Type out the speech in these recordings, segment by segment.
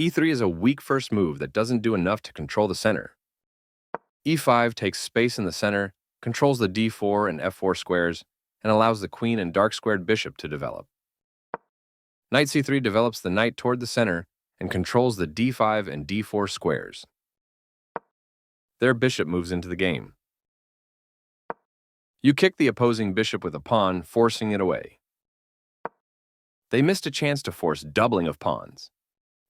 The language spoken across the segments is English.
E3 is a weak first move that doesn't do enough to control the center. E5 takes space in the center, controls the d4 and f4 squares, and allows the queen and dark-squared bishop to develop. Knight c3 develops the knight toward the center and controls the d5 and d4 squares. Their bishop moves into the game. You kick the opposing bishop with a pawn, forcing it away. They missed a chance to force doubling of pawns.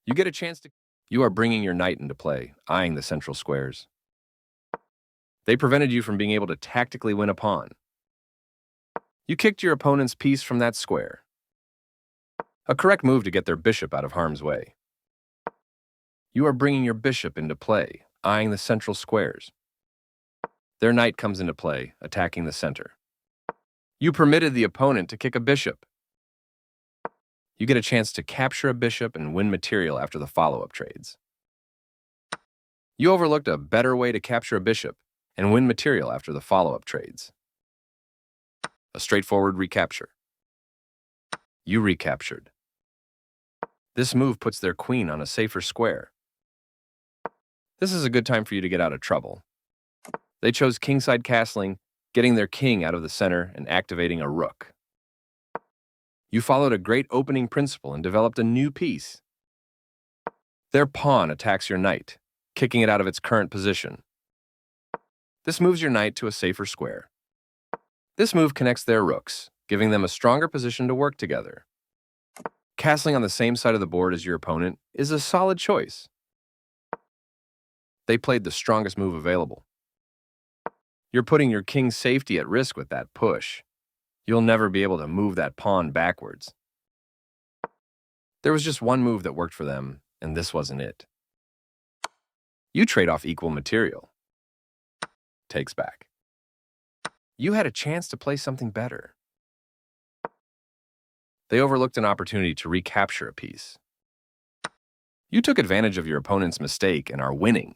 You get a chance to... You are bringing your knight into play, eyeing the central squares. They prevented you from being able to tactically win a pawn. You kicked your opponent's piece from that square. A correct move to get their bishop out of harm's way. You are bringing your bishop into play, eyeing the central squares. Their knight comes into play, attacking the center. You permitted the opponent to kick a bishop. You get a chance to capture a bishop and win material after the follow-up trades. You overlooked a better way to capture a bishop and win material after the follow-up trades. A straightforward recapture. You recaptured. This move puts their queen on a safer square. This is a good time for you to get out of trouble. They chose kingside castling, getting their king out of the center and activating a rook. You followed a great opening principle and developed a new piece. Their pawn attacks your knight, kicking it out of its current position. This moves your knight to a safer square. This move connects their rooks, giving them a stronger position to work together. Castling on the same side of the board as your opponent is a solid choice. They played the strongest move available. You're putting your king's safety at risk with that push. You'll never be able to move that pawn backwards. There was just one move that worked for them, and this wasn't it. You trade off equal material. Takes back. You had a chance to play something better. They overlooked an opportunity to recapture a piece. You took advantage of your opponent's mistake and are winning.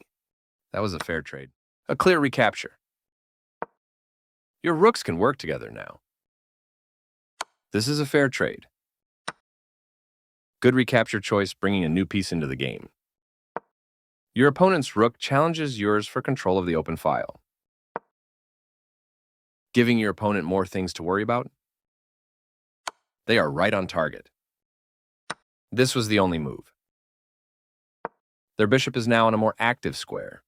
That was a fair trade. A clear recapture. Your rooks can work together now. This is a fair trade. Good recapture choice, bringing a new piece into the game. Your opponent's rook challenges yours for control of the open file. Giving your opponent more things to worry about? They are right on target. This was the only move. Their bishop is now in a more active square.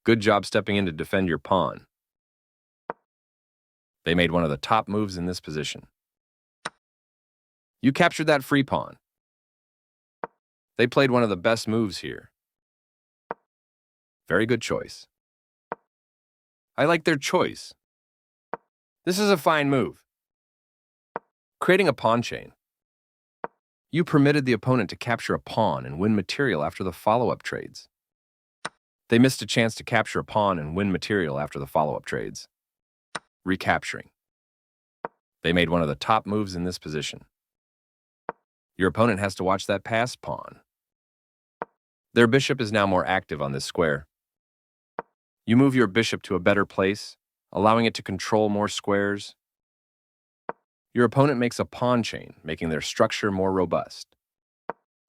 Good job stepping in to defend your pawn. They made one of the top moves in this position. You captured that free pawn. They played one of the best moves here. Very good choice. I like their choice. This is a fine move. Creating a pawn chain. You permitted the opponent to capture a pawn and win material after the follow-up trades. They missed a chance to capture a pawn and win material after the follow-up trades. Recapturing. They made one of the top moves in this position. Your opponent has to watch that passed pawn. Their bishop is now more active on this square. You move your bishop to a better place, allowing it to control more squares. Your opponent makes a pawn chain, making their structure more robust.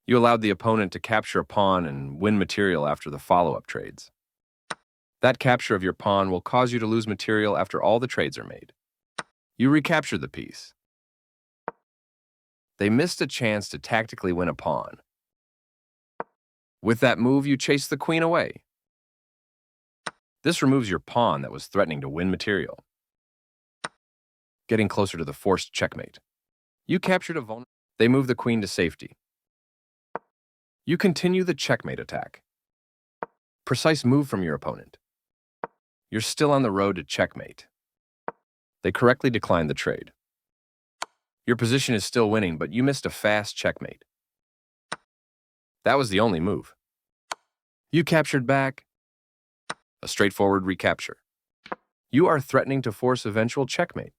You allowed the opponent to capture a pawn and win material after the follow-up trades. That capture of your pawn will cause you to lose material after all the trades are made. You recapture the piece. They missed a chance to tactically win a pawn. With that move, you chase the queen away. This removes your pawn that was threatening to win material. Getting closer to the forced checkmate. You captured a vulnerable. They move the queen to safety. You continue the checkmate attack. Precise move from your opponent. You're still on the road to checkmate. They correctly declined the trade. Your position is still winning, but you missed a fast checkmate. That was the only move. You captured back. A straightforward recapture. You are threatening to force eventual checkmate.